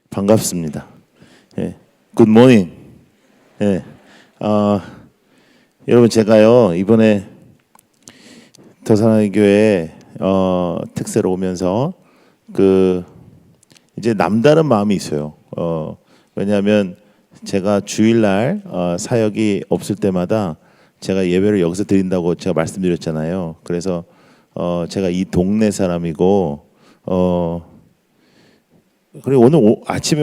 반갑습니다. 예, Good morning. 예, 여러분 제가요 이번에 더사랑의 교회 특세로 오면서 이제 남다른 마음이 있어요. 왜냐하면 제가 주일날 사역이 없을 때마다 제가 예배를 여기서 드린다고 제가 말씀드렸잖아요. 그래서 제가 이 동네 사람이고 그리고 오늘 아침에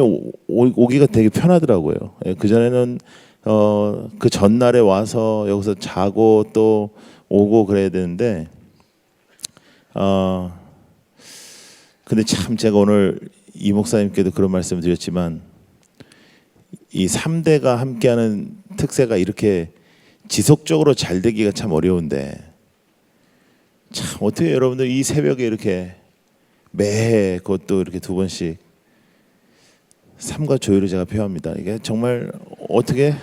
오기가 되게 편하더라고요. 예, 그 전에는 그 전날에 와서 여기서 자고 또 오고 그래야 되는데 근데 참 제가 오늘 이 목사님께도 그런 말씀을 드렸지만 이 3대가 함께하는 특세가 이렇게 지속적으로 잘 되기가 참 어려운데 참 어떻게 여러분들 이 새벽에 이렇게 매해 그것도 이렇게 두 번씩 삶과 조율을 제가 표합니다. 이게 정말 어떻게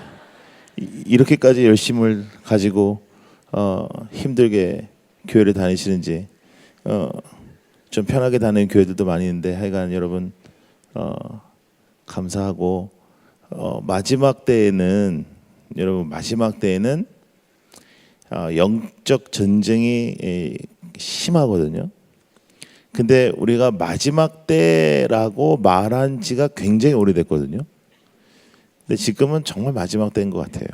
이렇게까지 열심을 가지고 힘들게 교회를 다니시는지 좀 편하게 다니는 교회들도 많이 있는데 하여간 여러분 감사하고 마지막 때에는 여러분 마지막 때에는 영적 전쟁이 심하거든요. 근데 우리가 마지막 때라고 말한 지가 굉장히 오래됐거든요. 근데 지금은 정말 마지막 때인 것 같아요.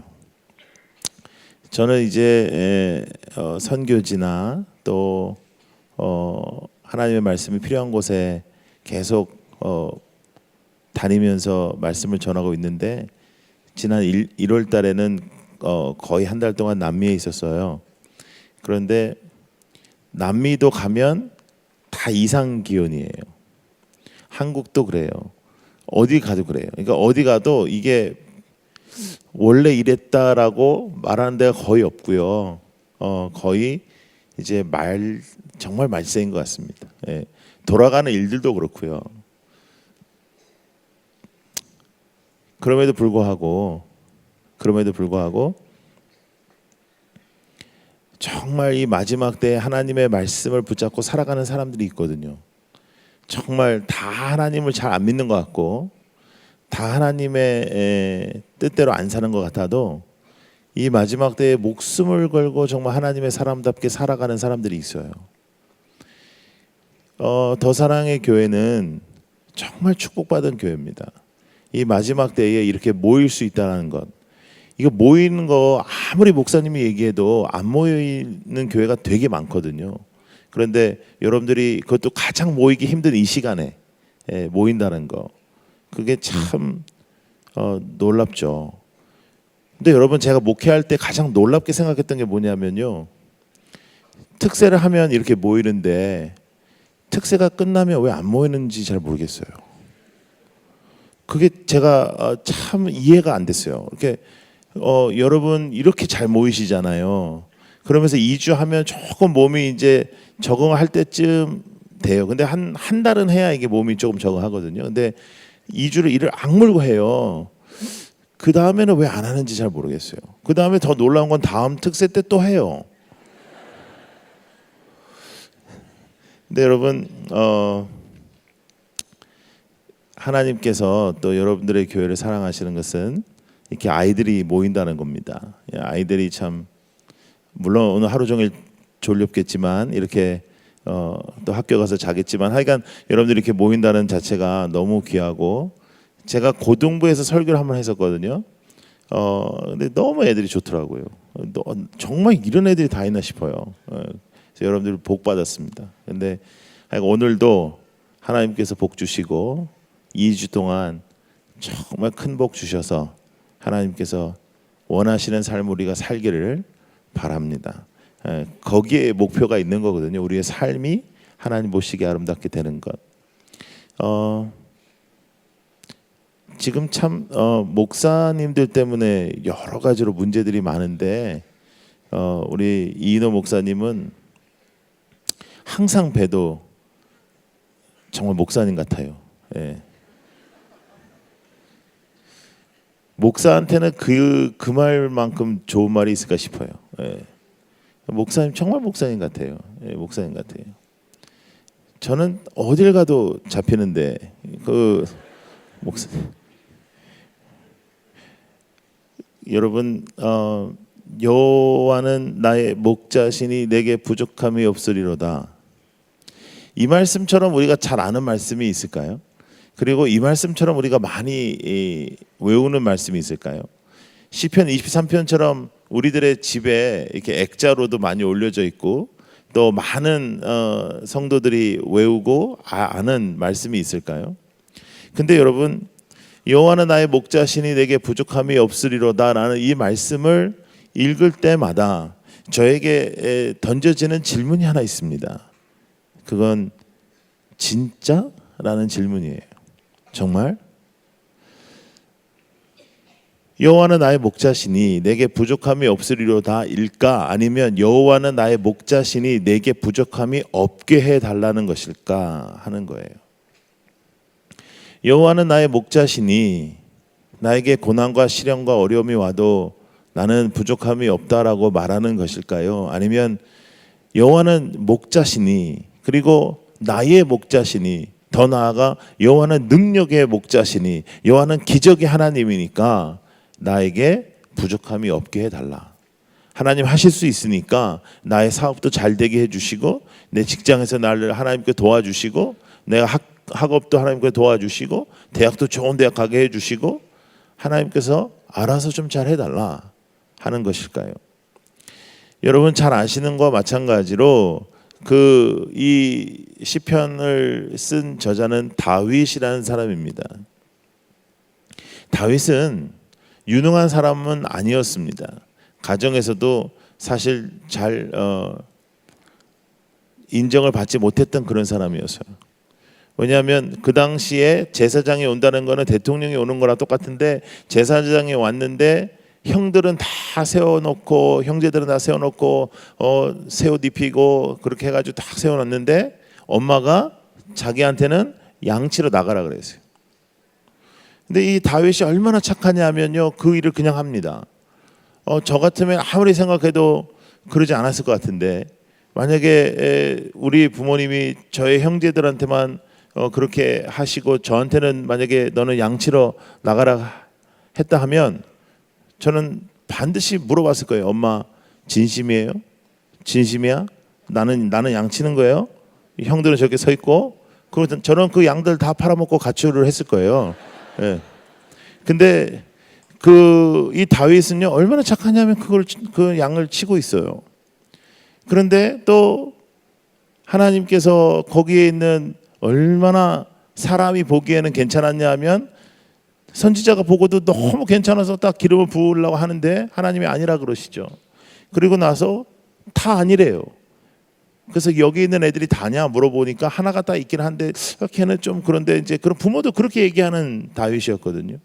저는 이제 선교지나 또 하나님의 말씀이 필요한 곳에 계속 다니면서 말씀을 전하고 있는데 지난 1월 달에는 거의 한 달 동안 남미에 있었어요. 그런데 남미도 가면 다 이상 기온이에요. 한국도 그래요. 어디 가도 그래요. 그러니까 어디 가도 이게 원래 이랬다라고 말하는 데가 거의 없고요. 거의 이제 정말 말세인 것 같습니다. 예. 돌아가는 일들도 그렇고요. 그럼에도 불구하고 정말 이 마지막 때에 하나님의 말씀을 붙잡고 살아가는 사람들이 있거든요. 정말 다 하나님을 잘 안 믿는 것 같고 다 하나님의 뜻대로 안 사는 것 같아도 이 마지막 때에 목숨을 걸고 정말 하나님의 사람답게 살아가는 사람들이 있어요. 더사랑의 교회는 정말 축복받은 교회입니다. 이 마지막 때에 이렇게 모일 수 있다는 것, 이거 모이는 거 아무리 목사님이 얘기해도 안 모이는 교회가 되게 많거든요. 그런데 여러분들이 그것도 가장 모이기 힘든 이 시간에 모인다는 거, 그게 참 놀랍죠. 근데 여러분 제가 목회할 때 가장 놀랍게 생각했던 게 뭐냐면요, 특세를 하면 이렇게 모이는데 특세가 끝나면 왜 안 모이는지 잘 모르겠어요. 그게 제가 참 이해가 안 됐어요. 이렇게 여러분 이렇게 잘 모이시잖아요. 그러면서 2주 하면 조금 몸이 이제 적응할 때쯤 돼요. 근데 한 달은 해야 이게 몸이 조금 적응하거든요. 근데 2주를 일을 악물고 해요. 그 다음에는 왜 안 하는지 잘 모르겠어요. 그 다음에 더 놀라운 건 다음 특세 때 또 해요. 근데 여러분 하나님께서 또 여러분들의 교회를 사랑하시는 것은 이렇게 아이들이 모인다는 겁니다. 아이들이 참 물론 오늘 하루 종일 졸렵겠지만 이렇게 또 학교 가서 자겠지만 하여간 여러분들이 이렇게 모인다는 자체가 너무 귀하고 제가 고등부에서 설교를 한번 했었거든요. 근데 너무 애들이 좋더라고요. 정말 이런 애들이 다 있나 싶어요. 그래서 여러분들 복 받았습니다. 근데 오늘도 하나님께서 복 주시고 2주 동안 정말 큰 복 주셔서 하나님께서 원하시는 삶을 우리가 살기를 바랍니다. 거기에 목표가 있는 거거든요. 우리의 삶이 하나님 보시기에 아름답게 되는 것. 지금 참 목사님들 때문에 여러 가지로 문제들이 많은데 우리 이인호 목사님은 항상 봬도 정말 목사님 같아요. 예. 목사한테는 그 말만큼 좋은 말이 있을까 싶어요. 예. 목사님 정말 목사님 같아요. 예, 목사님 같아요. 저는 어딜 가도 잡히는데 여러분, 여호와는 나의 목자시니 내게 부족함이 없으리로다. 이 말씀처럼 우리가 잘 아는 말씀이 있을까요? 그리고 이 말씀처럼 우리가 많이 외우는 말씀이 있을까요? 시편 23편처럼 우리들의 집에 이렇게 액자로도 많이 올려져 있고 또 많은 성도들이 외우고 아는 말씀이 있을까요? 근데 여러분, 여호와는 나의 목자시니 내게 부족함이 없으리로다라는 이 말씀을 읽을 때마다 저에게 던져지는 질문이 하나 있습니다. 그건 진짜? 라는 질문이에요. 정말? 여호와는 나의 목자시니 내게 부족함이 없으리로다 일까? 아니면 여호와는 나의 목자시니 내게 부족함이 없게 해달라는 것일까? 하는 거예요. 여호와는 나의 목자시니 나에게 고난과 시련과 어려움이 와도 나는 부족함이 없다라고 말하는 것일까요? 아니면 여호와는 목자시니 그리고 나의 목자시니 더 나아가 여호와는 능력의 목자시니 여호와는 기적의 하나님이니까 나에게 부족함이 없게 해달라. 하나님 하실 수 있으니까 나의 사업도 잘 되게 해주시고 내 직장에서 나를 하나님께 도와주시고 내가 학업도 하나님께 도와주시고 대학도 좋은 대학 가게 해주시고 하나님께서 알아서 좀 잘 해달라 하는 것일까요? 여러분 잘 아시는 것과 마찬가지로 이 시편을 쓴 저자는 다윗이라는 사람입니다. 다윗은 유능한 사람은 아니었습니다. 가정에서도 사실 잘 인정을 받지 못했던 그런 사람이었어요. 왜냐하면 그 당시에 제사장이 온다는 거는 대통령이 오는 거랑 똑같은데 제사장이 왔는데 형들은 다 세워놓고 형제들은 다 세워놓고 새 옷 입히고 그렇게 해가지고 딱 세워놨는데 엄마가 자기한테는 양치러 나가라 그랬어요. 근데 이 다윗이 얼마나 착하냐면요, 그 일을 그냥 합니다. 저 같으면 아무리 생각해도 그러지 않았을 것 같은데 만약에 우리 부모님이 저의 형제들한테만 그렇게 하시고 저한테는 만약에 너는 양치러 나가라 했다 하면 저는 반드시 물어봤을 거예요. 엄마 진심이에요? 진심이야? 나는 양치는 거예요? 형들은 저렇게 서 있고 저는 그 양들 다 팔아먹고 가출을 했을 거예요. 예. 근데 이 다윗은요 얼마나 착하냐면 그 양을 치고 있어요. 그런데 또 하나님께서 거기에 있는 얼마나 사람이 보기에는 괜찮았냐 하면 선지자가 보고도 너무 괜찮아서 딱 기름을 부으려고 하는데 하나님이 아니라 그러시죠. 그리고 나서 다 아니래요. 그래서 여기 있는 애들이 다냐 물어보니까 하나가 딱 있긴 한데 걔는 좀 그런데 이제 그런 부모도 그렇게 얘기하는 다윗이었거든요.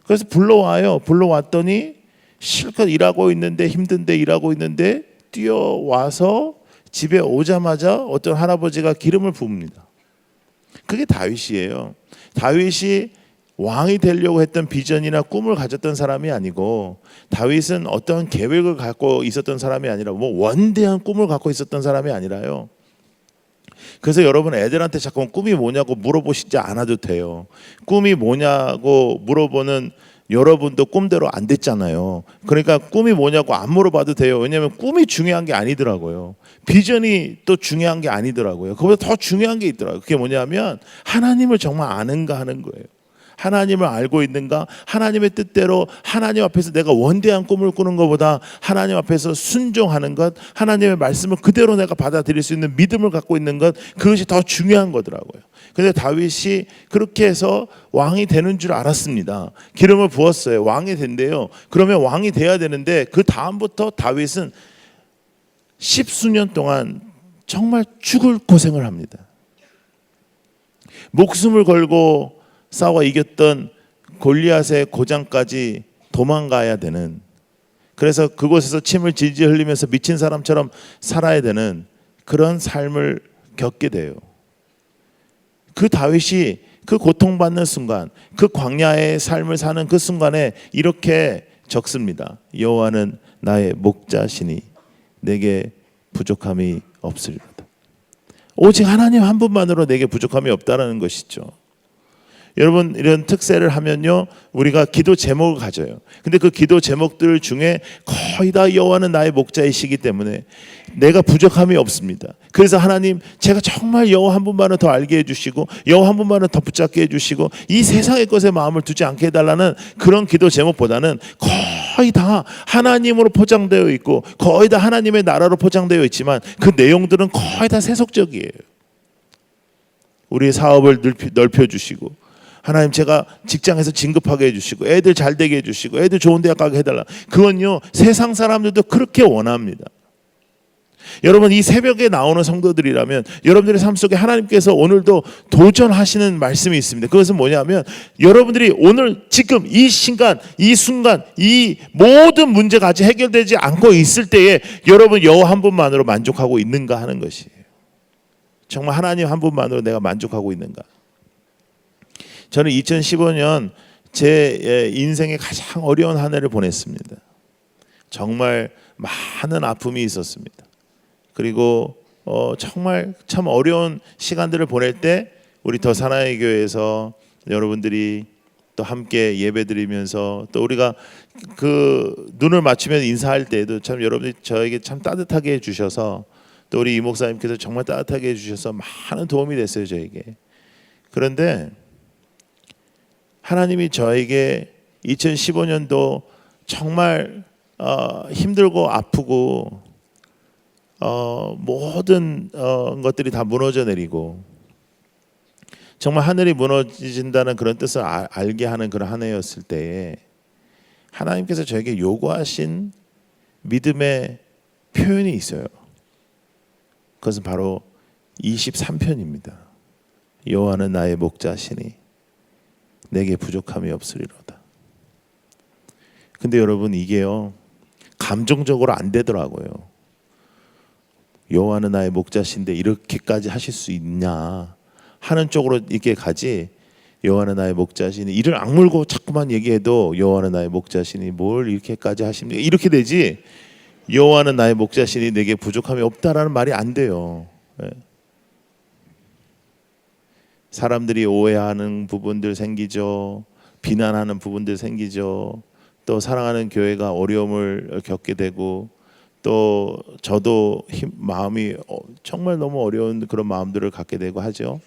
그래서 불러왔더니 실컷 일하고 있는데 힘든데 일하고 있는데 뛰어와서 집에 오자마자 어떤 할아버지가 기름을 부읍니다. 그게 다윗이에요. 다윗이 왕이 되려고 했던 비전이나 꿈을 가졌던 사람이 아니고 다윗은 어떤 계획을 갖고 있었던 사람이 아니라 원대한 꿈을 갖고 있었던 사람이 아니라요. 그래서 여러분 애들한테 자꾸 꿈이 뭐냐고 물어보시지 않아도 돼요. 꿈이 뭐냐고 물어보는 여러분도 꿈대로 안 됐잖아요. 그러니까 꿈이 뭐냐고 안 물어봐도 돼요. 왜냐하면 꿈이 중요한 게 아니더라고요. 비전이 또 중요한 게 아니더라고요. 그보다 더 중요한 게 있더라고요. 그게 뭐냐면 하나님을 정말 아는가 하는 거예요. 하나님을 알고 있는가? 하나님의 뜻대로 하나님 앞에서 내가 원대한 꿈을 꾸는 것보다 하나님 앞에서 순종하는 것, 하나님의 말씀을 그대로 내가 받아들일 수 있는 믿음을 갖고 있는 것, 그것이 더 중요한 거더라고요. 근데 다윗이 그렇게 해서 왕이 되는 줄 알았습니다. 기름을 부었어요. 왕이 된대요. 그러면 왕이 돼야 되는데 그 다음부터 다윗은 10수년 동안 정말 죽을 고생을 합니다. 목숨을 걸고 싸워 이겼던 골리앗의 고장까지 도망가야 되는, 그래서 그곳에서 침을 질질 흘리면서 미친 사람처럼 살아야 되는 그런 삶을 겪게 돼요. 그 다윗이 그 고통받는 순간, 그 광야의 삶을 사는 그 순간에 이렇게 적습니다. 여호와는 나의 목자시니 내게 부족함이 없으리로다. 오직 하나님 한 분만으로 내게 부족함이 없다라는 것이죠. 여러분 이런 특세를 하면요 우리가 기도 제목을 가져요. 근데 그 기도 제목들 중에 거의 다 여호와는 나의 목자이시기 때문에 내가 부족함이 없습니다. 그래서 하나님 제가 정말 여호와 한 분만은 더 알게 해주시고 여호와 한 분만은 더 붙잡게 해주시고 이 세상의 것에 마음을 두지 않게 해달라는 그런 기도 제목보다는 거의 다 하나님으로 포장되어 있고 거의 다 하나님의 나라로 포장되어 있지만 그 내용들은 거의 다 세속적이에요. 우리의 사업을 넓혀주시고 하나님 제가 직장에서 진급하게 해주시고 애들 잘 되게 해주시고 애들 좋은 대학 가게 해달라. 그건요 세상 사람들도 그렇게 원합니다. 여러분 이 새벽에 나오는 성도들이라면 여러분들의 삶 속에 하나님께서 오늘도 도전하시는 말씀이 있습니다. 그것은 뭐냐면 여러분들이 오늘 지금 이 순간 이 모든 문제가 아직 해결되지 않고 있을 때에 여러분 여호와 한 분만으로 만족하고 있는가 하는 것이에요. 정말 하나님 한 분만으로 내가 만족하고 있는가. 저는 2015년 제 인생의 가장 어려운 한 해를 보냈습니다. 정말 많은 아픔이 있었습니다. 그리고 정말 참 어려운 시간들을 보낼 때 우리 더 사나이 교회에서 여러분들이 또 함께 예배드리면서 또 우리가 그 눈을 맞추면 인사할 때에도 참 여러분들이 저에게 참 따뜻하게 해주셔서 또 우리 이 목사님께서 정말 따뜻하게 해주셔서 많은 도움이 됐어요 저에게. 그런데 하나님이 저에게 2015년도 정말 힘들고 아프고 모든 것들이 다 무너져 내리고 정말 하늘이 무너진다는 그런 뜻을 알게 하는 그런 한 해였을 때에 하나님께서 저에게 요구하신 믿음의 표현이 있어요. 그것은 바로 23편입니다. 여호와는 나의 목자시니 내게 부족함이 없으리로다. 근데 여러분 이게요 감정적으로 안 되더라고요. 여호와는 나의 목자신데 이렇게까지 하실 수 있냐 하는 쪽으로 이렇게 가지. 여호와는 나의 목자시니 이를 악물고 자꾸만 얘기해도 여호와는 나의 목자시니 뭘 이렇게까지 하십니까 이렇게 되지. 여호와는 나의 목자시니 내게 부족함이 없다라는 말이 안 돼요. 사람들이 오해하는 부분들 생기죠. 비난하는 부분들 생기죠. 또 사랑하는 교회가 어려움을 겪게 되고 또 저도 마음이 정말 너무 어려운 그런 마음들을 갖게 되고 하죠.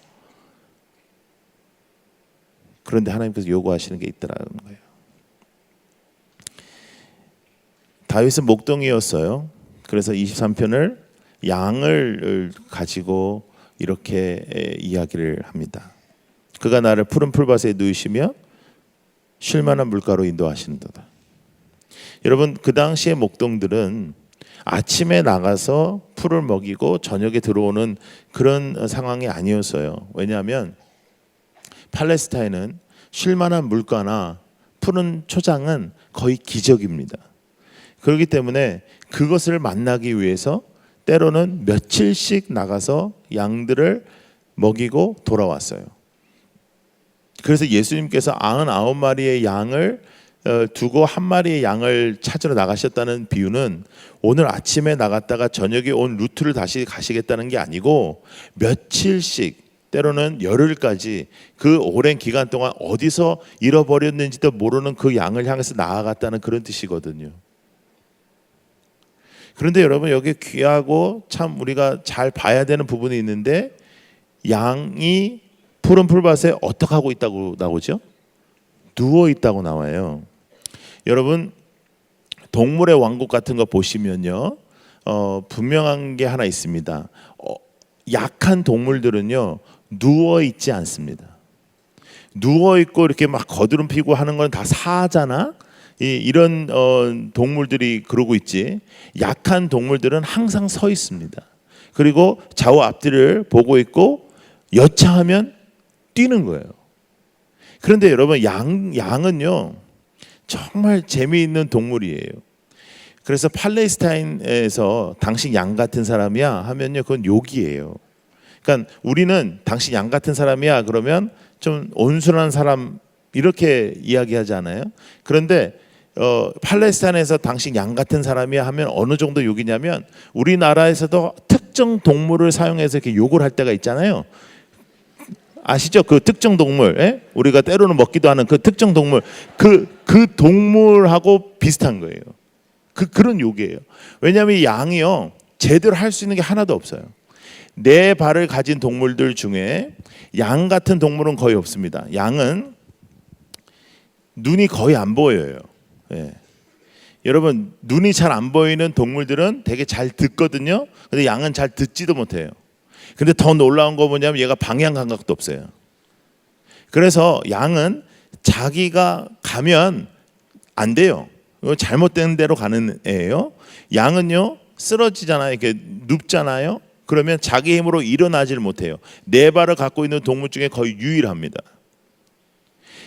그런데 하나님께서 요구하시는 게 있더라는 거예요. 다윗은 목동이었어요. 그래서 23편을 양을 가지고 이렇게 이야기를 합니다. 그가 나를 푸른 풀밭에 누이시며 쉴만한 물가로 인도하시는도다. 여러분 그 당시의 목동들은 아침에 나가서 풀을 먹이고 저녁에 들어오는 그런 상황이 아니었어요. 왜냐하면 팔레스타인은 쉴만한 물가나 푸른 초장은 거의 기적입니다. 그렇기 때문에 그것을 만나기 위해서 때로는 며칠씩 나가서 양들을 먹이고 돌아왔어요. 그래서 예수님께서 99마리의 양을 두고 한 마리의 양을 찾으러 나가셨다는 비유는 오늘 아침에 나갔다가 저녁에 온 루트를 다시 가시겠다는 게 아니고 며칠씩 때로는 열흘까지 그 오랜 기간 동안 어디서 잃어버렸는지도 모르는 그 양을 향해서 나아갔다는 그런 뜻이거든요. 그런데 여러분 여기 귀하고 참 우리가 잘 봐야 되는 부분이 있는데 양이 푸른 풀밭에 어떻게 하고 있다고 나오죠? 누워 있다고 나와요. 여러분 동물의 왕국 같은 거 보시면요 분명한 게 하나 있습니다. 약한 동물들은요 누워 있지 않습니다. 누워 있고 이렇게 막 거드름 피고 하는 건 다 사자나 이런 동물들이 그러고 있지. 약한 동물들은 항상 서 있습니다. 그리고 좌우 앞뒤를 보고 있고 여차하면 뛰는 거예요. 그런데 여러분 양은요 정말 재미있는 동물이에요. 그래서 팔레스타인에서 당신 양 같은 사람이야 하면요 그건 욕이에요. 그러니까 우리는 당신 양 같은 사람이야 그러면 좀 온순한 사람 이렇게 이야기하잖아요. 그런데 팔레스타인에서 당신 양 같은 사람이야 하면 어느 정도 욕이냐면 우리나라에서도 특정 동물을 사용해서 이렇게 욕을 할 때가 있잖아요. 아시죠? 그 특정 동물, 예? 우리가 때로는 먹기도 하는 그 특정 동물, 그 동물하고 비슷한 거예요. 그런 욕이에요. 왜냐하면 이 양이요, 제대로 할 수 있는 게 하나도 없어요. 네 발을 가진 동물들 중에 양 같은 동물은 거의 없습니다. 양은 눈이 거의 안 보여요. 예. 여러분, 눈이 잘 안 보이는 동물들은 되게 잘 듣거든요. 근데 양은 잘 듣지도 못해요. 근데 더 놀라운 거 뭐냐면 얘가 방향 감각도 없어요. 그래서 양은 자기가 가면 안 돼요. 잘못된 대로 가는 애예요. 양은요, 쓰러지잖아요. 이렇게 눕잖아요. 그러면 자기 힘으로 일어나지를 못해요. 네 발을 갖고 있는 동물 중에 거의 유일합니다.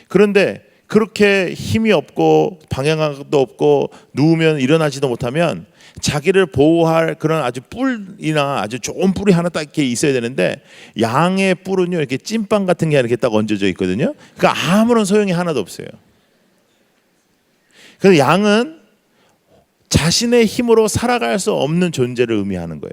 그런데 그렇게 힘이 없고 방향감도 없고 누우면 일어나지도 못하면 자기를 보호할 그런 아주 뿔이나 아주 좋은 뿔이 하나 딱 이렇게 있어야 되는데, 양의 뿔은요, 이렇게 찐빵 같은 게 이렇게 딱 얹어져 있거든요. 그러니까 아무런 소용이 하나도 없어요. 그래서 양은 자신의 힘으로 살아갈 수 없는 존재를 의미하는 거예요.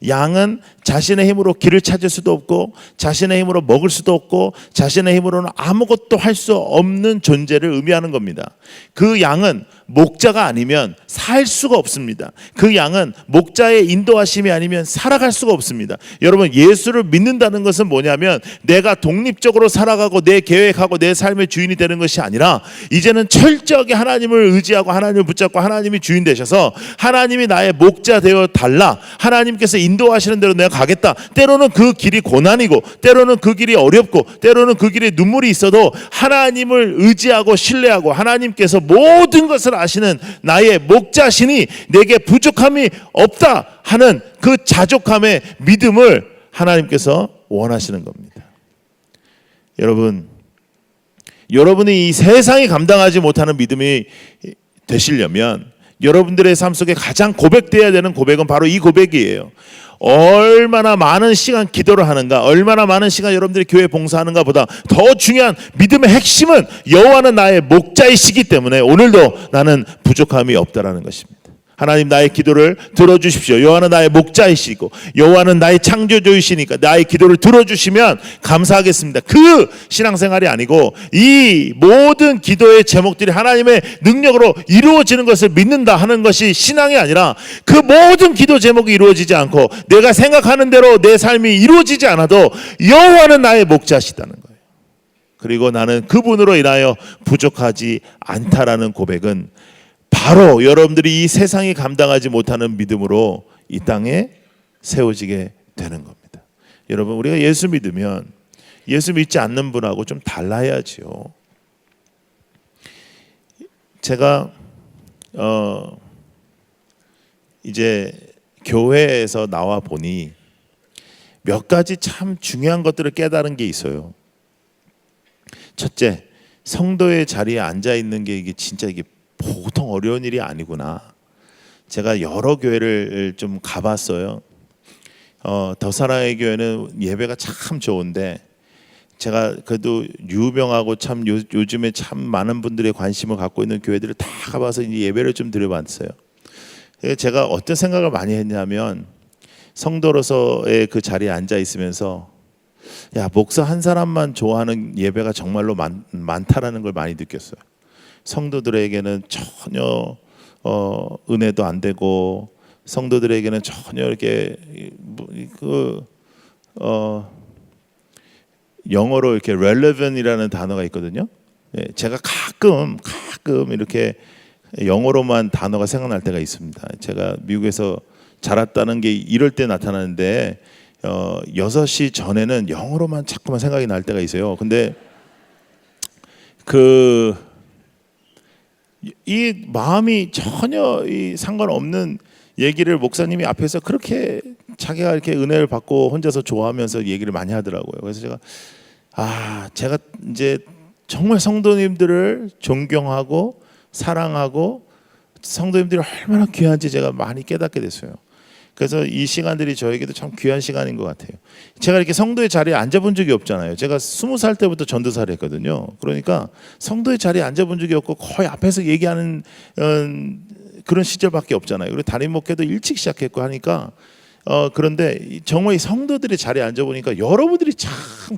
양은 자신의 힘으로 길을 찾을 수도 없고, 자신의 힘으로 먹을 수도 없고, 자신의 힘으로는 아무것도 할 수 없는 존재를 의미하는 겁니다. 그 양은 목자가 아니면 살 수가 없습니다. 그 양은 목자의 인도하심이 아니면 살아갈 수가 없습니다. 여러분, 예수를 믿는다는 것은 뭐냐면 내가 독립적으로 살아가고 내 계획하고 내 삶의 주인이 되는 것이 아니라, 이제는 철저하게 하나님을 의지하고 하나님을 붙잡고 하나님이 주인 되셔서 하나님이 나의 목자 되어 달라, 하나님께서 인도하시는 대로 내가 가겠다. 때로는 그 길이 고난이고, 때로는 그 길이 어렵고, 때로는 그 길에 눈물이 있어도 하나님을 의지하고 신뢰하고 하나님께서 모든 것을 아시는 나의 목자시니 내게 부족함이 없다 하는 그 자족함의 믿음을 하나님께서 원하시는 겁니다. 여러분이 이 세상이 감당하지 못하는 믿음이 되시려면 여러분들의 삶 속에 가장 고백돼야 되는 고백은 바로 이 고백이에요. 얼마나 많은 시간 기도를 하는가, 얼마나 많은 시간 여러분들이 교회 봉사하는가 보다 더 중요한 믿음의 핵심은 여호와는 나의 목자이시기 때문에 오늘도 나는 부족함이 없다라는 것입니다. 하나님, 나의 기도를 들어주십시오. 여호와는 나의 목자이시고 여호와는 나의 창조주이시니까 나의 기도를 들어주시면 감사하겠습니다. 그 신앙생활이 아니고 이 모든 기도의 제목들이 하나님의 능력으로 이루어지는 것을 믿는다 하는 것이 신앙이 아니라, 그 모든 기도 제목이 이루어지지 않고 내가 생각하는 대로 내 삶이 이루어지지 않아도 여호와는 나의 목자시다는 거예요. 그리고 나는 그분으로 인하여 부족하지 않다라는 고백은 바로 여러분들이 이 세상이 감당하지 못하는 믿음으로 이 땅에 세워지게 되는 겁니다. 여러분, 우리가 예수 믿으면 예수 믿지 않는 분하고 좀 달라야지요. 제가 이제 교회에서 나와 보니 몇 가지 참 중요한 것들을 깨달은 게 있어요. 첫째, 성도의 자리에 앉아 있는 게 이게 진짜 이게 보통 어려운 일이 아니구나. 제가 여러 교회를 좀 가봤어요. 더사랑의 교회는 예배가 참 좋은데, 제가 그래도 유명하고 참 요즘에 참 많은 분들의 관심을 갖고 있는 교회들을 다 가봐서 이제 예배를 좀 드려봤어요. 제가 어떤 생각을 많이 했냐면, 성도로서의 그 자리에 앉아 있으면서 야, 목사 한 사람만 좋아하는 예배가 정말로 많다라는 걸 많이 느꼈어요. 성도들에게는 전혀 은혜도 안 되고, 성도들에게는 전혀 이렇게 영어로 이렇게 relevant이라는 단어가 있거든요. 제가 가끔 이렇게 영어로만 단어가 생각날 때가 있습니다. 제가 미국에서 자랐다는 게 이럴 때 나타나는데 6시 전에는 영어로만 자꾸만 생각이 날 때가 있어요. 근데 이 마음이 전혀 상관없는 얘기를 목사님이 앞에서 그렇게 자기가 이렇게 은혜를 받고 혼자서 좋아하면서 얘기를 많이 하더라고요. 그래서 제가 이제 정말 성도님들을 존경하고 사랑하고 성도님들이 얼마나 귀한지 제가 많이 깨닫게 됐어요. 그래서 이 시간들이 저에게도 참 귀한 시간인 것 같아요. 제가 이렇게 성도의 자리에 앉아본 적이 없잖아요. 제가 20살 때부터 전도사를 했거든요. 그러니까 성도의 자리에 앉아본 적이 없고 거의 앞에서 얘기하는 그런 시절밖에 없잖아요. 그리고 담임 목회도 일찍 시작했고 하니까 그런데 정말 이 성도들의 자리에 앉아 보니까 여러분들이 참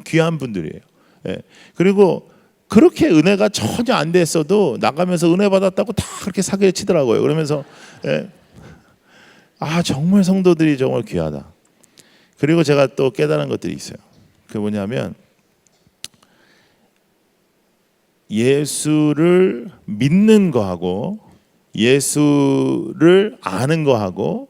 귀한 분들이에요. 예. 그리고 그렇게 은혜가 전혀 안 됐어도 나가면서 은혜 받았다고 다 그렇게 사기를 치더라고요. 그러면서 예. 아, 정말 성도들이 정말 귀하다. 그리고 제가 또 깨달은 것들이 있어요. 그게 뭐냐면 예수를 믿는 거하고 예수를 아는 거하고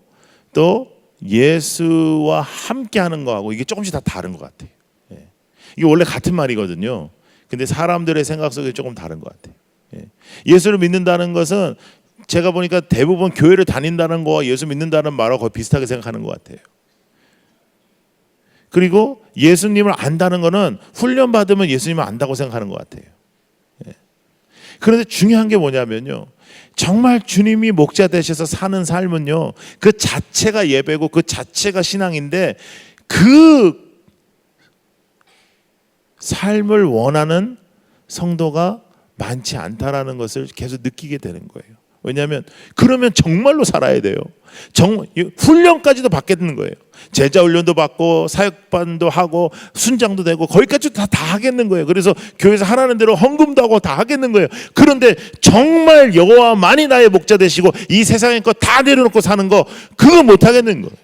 또 예수와 함께하는 거하고 이게 조금씩 다 다른 것 같아요. 예. 이게 원래 같은 말이거든요. 근데 사람들의 생각 속에 조금 다른 것 같아요. 예. 예수를 믿는다는 것은 제가 보니까 대부분 교회를 다닌다는 거와 예수 믿는다는 말하고 거의 비슷하게 생각하는 것 같아요. 그리고 예수님을 안다는 거는 훈련 받으면 예수님을 안다고 생각하는 것 같아요. 예. 그런데 중요한 게 뭐냐면요, 정말 주님이 목자 되셔서 사는 삶은요, 그 자체가 예배고 그 자체가 신앙인데 그 삶을 원하는 성도가 많지 않다라는 것을 계속 느끼게 되는 거예요. 왜냐하면 그러면 정말로 살아야 돼요. 훈련까지도 받게 되는 거예요. 제자 훈련도 받고 사역반도 하고 순장도 되고 거기까지 다 하겠는 거예요. 그래서 교회에서 하라는 대로 헌금도 하고 다 하겠는 거예요. 그런데 정말 여호와만이 나의 목자 되시고 이 세상의 것 다 내려놓고 사는 거, 그거 못 하겠는 거예요.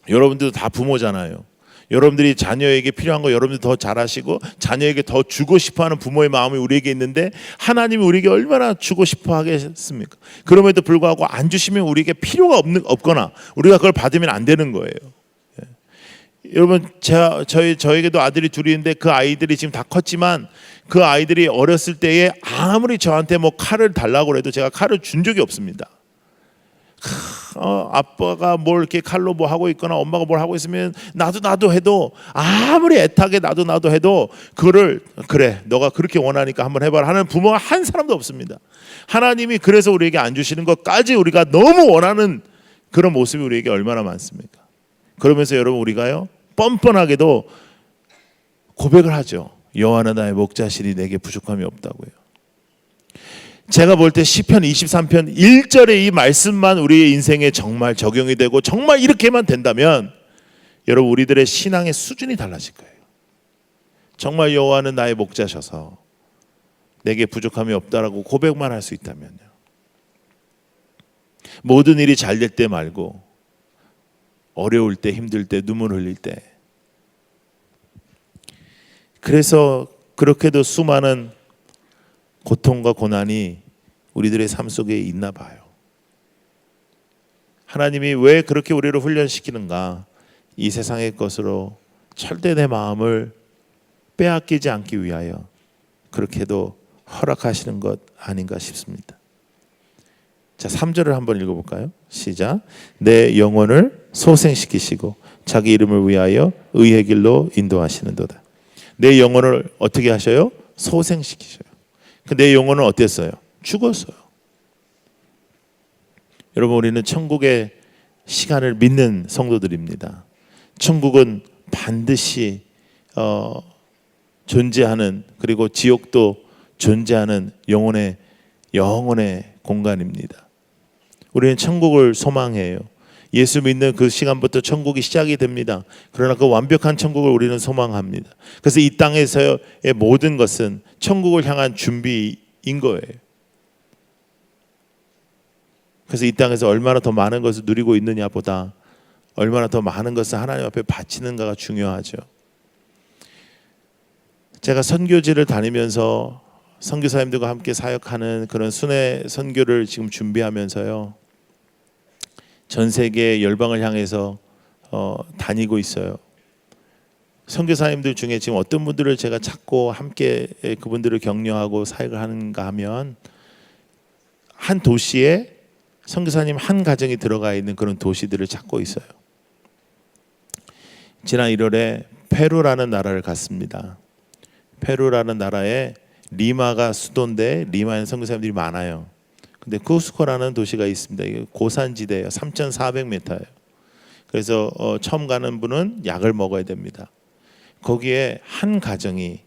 여러분들도 다 부모잖아요. 여러분들이 자녀에게 필요한 거 여러분들 더 잘하시고 자녀에게 더 주고 싶어하는 부모의 마음이 우리에게 있는데 하나님이 우리에게 얼마나 주고 싶어 하겠습니까? 그럼에도 불구하고 안 주시면 우리에게 필요가 없거나 우리가 그걸 받으면 안 되는 거예요. 예. 여러분, 저에게도 아들이 둘이 있는데 그 아이들이 지금 다 컸지만 그 아이들이 어렸을 때에 아무리 저한테 뭐 칼을 달라고 해도 제가 칼을 준 적이 없습니다. 아빠가 뭘 이렇게 칼로 뭐 하고 있거나 엄마가 뭘 하고 있으면 나도 해도 아무리 애타게 나도 해도 그거를 그래 너가 그렇게 원하니까 한번 해봐라 하는 부모가 한 사람도 없습니다. 하나님이 그래서 우리에게 안 주시는 것까지 우리가 너무 원하는 그런 모습이 우리에게 얼마나 많습니까? 그러면서 여러분, 우리가요 뻔뻔하게도 고백을 하죠. 여호와는 나의 목자시니 내게 부족함이 없다고요. 제가 볼 때 시편 23편 1절의 이 말씀만 우리의 인생에 정말 적용이 되고 정말 이렇게만 된다면 여러분, 우리들의 신앙의 수준이 달라질 거예요. 정말 여호와는 나의 목자셔서 내게 부족함이 없다라고 고백만 할 수 있다면요. 모든 일이 잘 될 때 말고 어려울 때, 힘들 때, 눈물 흘릴 때. 그래서 그렇게도 수많은 고통과 고난이 우리들의 삶 속에 있나 봐요. 하나님이 왜 그렇게 우리를 훈련시키는가? 이 세상의 것으로 절대 내 마음을 빼앗기지 않기 위하여 그렇게도 허락하시는 것 아닌가 싶습니다. 자, 3절을 한번 읽어볼까요? 시작. 내 영혼을 소생시키시고 자기 이름을 위하여 의의 길로 인도하시는도다. 내 영혼을 어떻게 하셔요? 소생시키셔요. 내 영혼은 어땠어요? 죽었어요. 여러분, 우리는 천국의 시간을 믿는 성도들입니다. 천국은 반드시 존재하는, 그리고 지옥도 존재하는 영혼의 공간입니다. 우리는 천국을 소망해요. 예수 믿는 그 시간부터 천국이 시작이 됩니다. 그러나 그 완벽한 천국을 우리는 소망합니다. 그래서 이 땅에서의 모든 것은 천국을 향한 준비인 거예요. 그래서 이 땅에서 얼마나 더 많은 것을 누리고 있느냐보다 얼마나 더 많은 것을 하나님 앞에 바치는가가 중요하죠. 제가 선교지를 다니면서 선교사님들과 함께 사역하는 그런 순회 선교를 지금 준비하면서요, 전 세계 열방을 향해서 다니고 있어요. 선교사님들 중에 지금 어떤 분들을 제가 찾고 함께 그분들을 격려하고 사역을 하는가 하면, 한 도시에 선교사님 한 가정이 들어가 있는 그런 도시들을 찾고 있어요. 지난 1월에 페루라는 나라를 갔습니다. 페루라는 나라에 리마가 수도인데 리마에는 선교사님들이 많아요. 근데 쿠스코라는 도시가 있습니다. 이게 고산지대예요. 3,400m예요. 그래서 처음 가는 분은 약을 먹어야 됩니다. 거기에 한 가정이,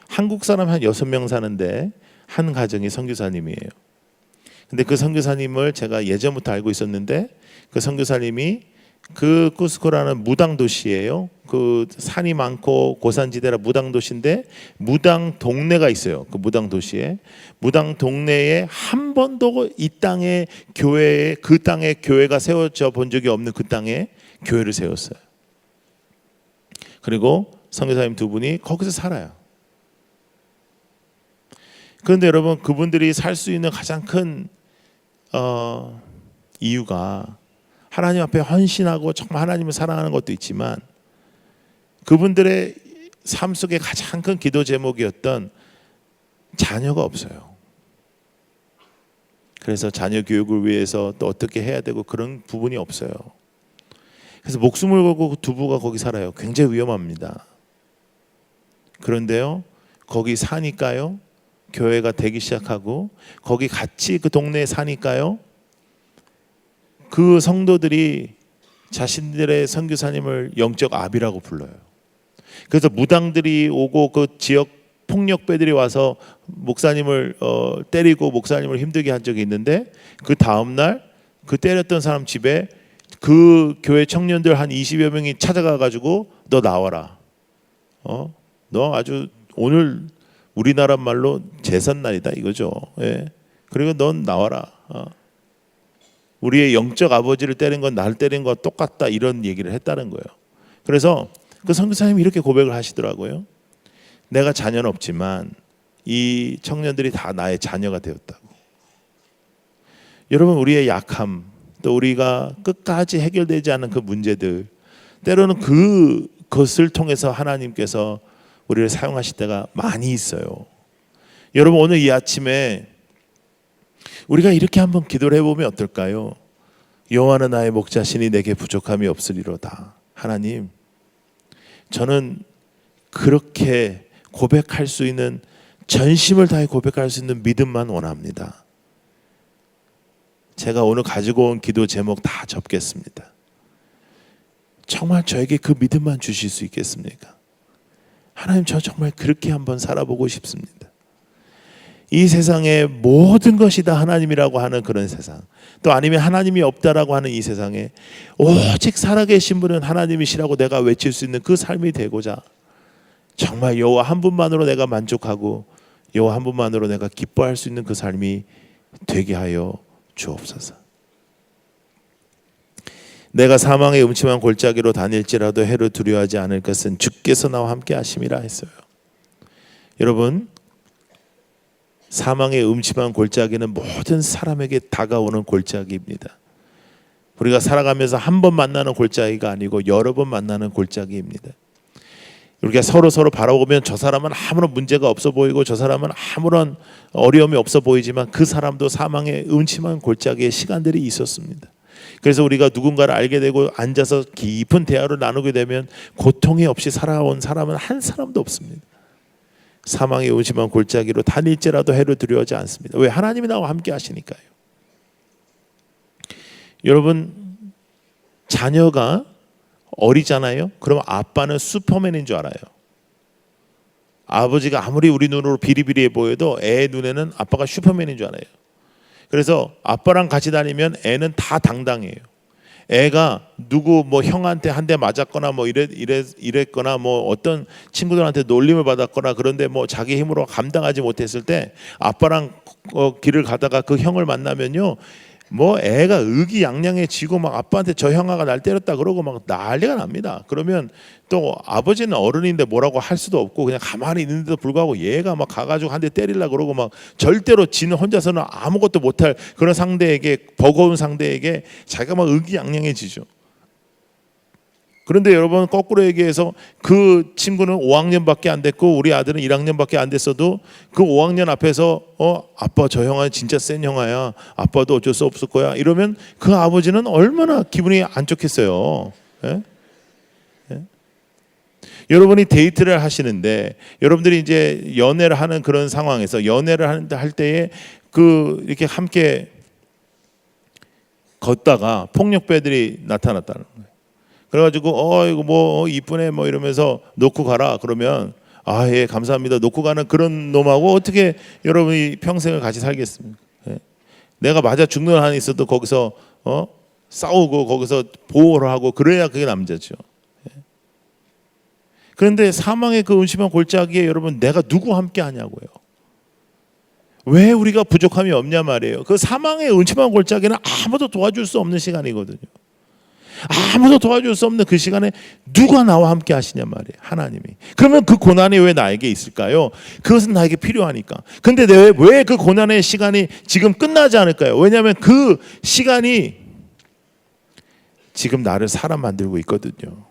한국 사람 한 6명 사는데 한 가정이 선교사님이에요. 근데 그 선교사님을 제가 예전부터 알고 있었는데 그 선교사님이 그 쿠스코라는 무당 도시예요. 그 산이 많고 고산지대라 무당 도시인데 무당 동네가 있어요. 그 무당 도시에 무당 동네에 한 번도 이 땅에 교회에 그 땅에 교회가 세워져 본 적이 없는 그 땅에 교회를 세웠어요. 그리고 선교사님 두 분이 거기서 살아요. 그런데 여러분 그분들이 살 수 있는 가장 큰 이유가 하나님 앞에 헌신하고 정말 하나님을 사랑하는 것도 있지만 그분들의 삶 속에 가장 큰 기도 제목이었던 자녀가 없어요. 그래서 자녀 교육을 위해서 또 어떻게 해야 되고 그런 부분이 없어요. 그래서 목숨을 걸고 그 두부가 거기 살아요. 굉장히 위험합니다. 그런데요, 거기 사니까요, 교회가 되기 시작하고 거기 같이 그 동네에 사니까요, 그 성도들이 자신들의 선교사님을 영적 아비라고 불러요. 그래서 무당들이 오고 그 지역 폭력배들이 와서 목사님을 때리고 목사님을 힘들게 한 적이 있는데 그 다음날 그 때렸던 사람 집에 그 교회 청년들 한 20여 명이 찾아가 가지고 너 나와라. 너 아주 오늘 우리나라 말로 제삿날이다 이거죠. 예. 그리고 넌 나와라. 우리의 영적 아버지를 때린 건 나를 때린 거와 똑같다 이런 얘기를 했다는 거예요. 그래서 그 선교사님이 이렇게 고백을 하시더라고요. 내가 자녀는 없지만 이 청년들이 다 나의 자녀가 되었다고. 여러분 우리의 약함 또 우리가 끝까지 해결되지 않은 그 문제들 때로는 그것을 통해서 하나님께서 우리를 사용하실 때가 많이 있어요. 여러분 오늘 이 아침에 우리가 이렇게 한번 기도를 해보면 어떨까요? 여호와는 나의 목자시니 내게 부족함이 없으리로다. 하나님, 저는 그렇게 고백할 수 있는 전심을 다해 고백할 수 있는 믿음만 원합니다. 제가 오늘 가지고 온 기도 제목 다 접겠습니다. 정말 저에게 그 믿음만 주실 수 있겠습니까? 하나님, 저 정말 그렇게 한번 살아보고 싶습니다. 이 세상의 모든 것이 다 하나님이라고 하는 그런 세상, 또 아니면 하나님이 없다라고 하는 이 세상에 오직 살아계신 분은 하나님이시라고 내가 외칠 수 있는 그 삶이 되고자 정말 여호와 한 분만으로 내가 만족하고 여호와 한 분만으로 내가 기뻐할 수 있는 그 삶이 되게 하여 주옵소서. 내가 사망의 음침한 골짜기로 다닐지라도 해를 두려워하지 않을 것은 주께서 나와 함께 하심이라 했어요. 여러분, 사망의 음침한 골짜기는 모든 사람에게 다가오는 골짜기입니다. 우리가 살아가면서 한 번 만나는 골짜기가 아니고 여러 번 만나는 골짜기입니다. 우리가 서로 바라보면 저 사람은 아무런 문제가 없어 보이고 저 사람은 아무런 어려움이 없어 보이지만 그 사람도 사망의 음침한 골짜기의 시간들이 있었습니다. 그래서 우리가 누군가를 알게 되고 앉아서 깊은 대화를 나누게 되면 고통이 없이 살아온 사람은 한 사람도 없습니다. 사망의 음침한 골짜기로 다닐지라도 해를 두려워하지 않습니다. 왜? 하나님이 나와 함께 하시니까요. 여러분, 자녀가 어리잖아요. 그럼 아빠는 슈퍼맨인 줄 알아요. 아버지가 아무리 우리 눈으로 비리비리해 보여도 애 눈에는 아빠가 슈퍼맨인 줄 알아요. 그래서 아빠랑 같이 다니면 애는 다 당당해요. 애가 누구 뭐 형한테 한 대 맞았거나 뭐 이랬거나 뭐 어떤 친구들한테 놀림을 받았거나 그런데 뭐 자기 힘으로 감당하지 못했을 때 아빠랑 길을 가다가 그 형을 만나면요, 뭐 애가 의기양양해지고 막 아빠한테 저 형아가 날 때렸다 그러고 막 난리가 납니다. 그러면 또 아버지는 어른인데 뭐라고 할 수도 없고 그냥 가만히 있는데도 불구하고 얘가 막 가가지고 한 대 때리려고 그러고 막 절대로 지는 혼자서는 아무것도 못할 그런 상대에게, 버거운 상대에게 자기가 막 의기양양해지죠. 그런데 여러분, 거꾸로 얘기해서 그 친구는 5학년밖에 안 됐고 우리 아들은 1학년밖에 안 됐어도 그 5학년 앞에서 아빠 저 형아 진짜 센 형아야, 아빠도 어쩔 수 없을 거야 이러면 그 아버지는 얼마나 기분이 안 좋겠어요. 예? 예? 여러분이 데이트를 하시는데 여러분들이 이제 연애를 하는 그런 상황에서 연애를 할 때에 이렇게 함께 걷다가 폭력배들이 나타났다는 거예요. 그래가지고 이거 뭐 이쁘네 뭐 이러면서 놓고 가라 그러면 예 감사합니다 놓고 가는 그런 놈하고 어떻게 여러분이 평생을 같이 살겠습니까? 예? 내가 맞아 죽는 한이 있어도 거기서 싸우고 거기서 보호를 하고 그래야 그게 남자죠. 그런데 사망의 그 음침한 골짜기에 여러분 내가 누구 함께 하냐고요. 왜 우리가 부족함이 없냐 말이에요. 그 사망의 음침한 골짜기는 아무도 도와줄 수 없는 시간이거든요. 아무도 도와줄 수 없는 그 시간에 누가 나와 함께 하시냐 말이에요. 하나님이. 그러면 그 고난이 왜 나에게 있을까요? 그것은 나에게 필요하니까. 근데 왜 그 고난의 시간이 지금 끝나지 않을까요? 왜냐하면 그 시간이 지금 나를 사람 만들고 있거든요.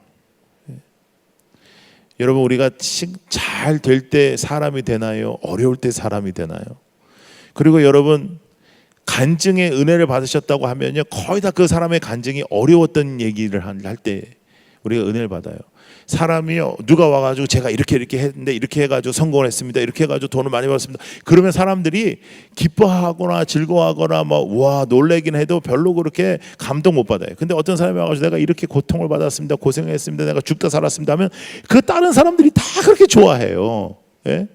여러분, 우리가 잘 될 때 사람이 되나요? 어려울 때 사람이 되나요? 그리고 여러분, 간증의 은혜를 받으셨다고 하면요, 거의 다 그 사람의 간증이 어려웠던 얘기를 할 때 우리가 은혜를 받아요. 사람이요, 누가 와가지고 제가 이렇게 했는데 이렇게 해가지고 성공을 했습니다, 이렇게 해가지고 돈을 많이 벌었습니다. 그러면 사람들이 기뻐하거나 즐거워하거나 와 놀래긴 해도 별로 그렇게 감동 못 받아요. 근데 어떤 사람이 와가지고 내가 이렇게 고통을 받았습니다, 고생했습니다, 내가 죽다 살았습니다 하면 그 다른 사람들이 다 그렇게 좋아해요. 예?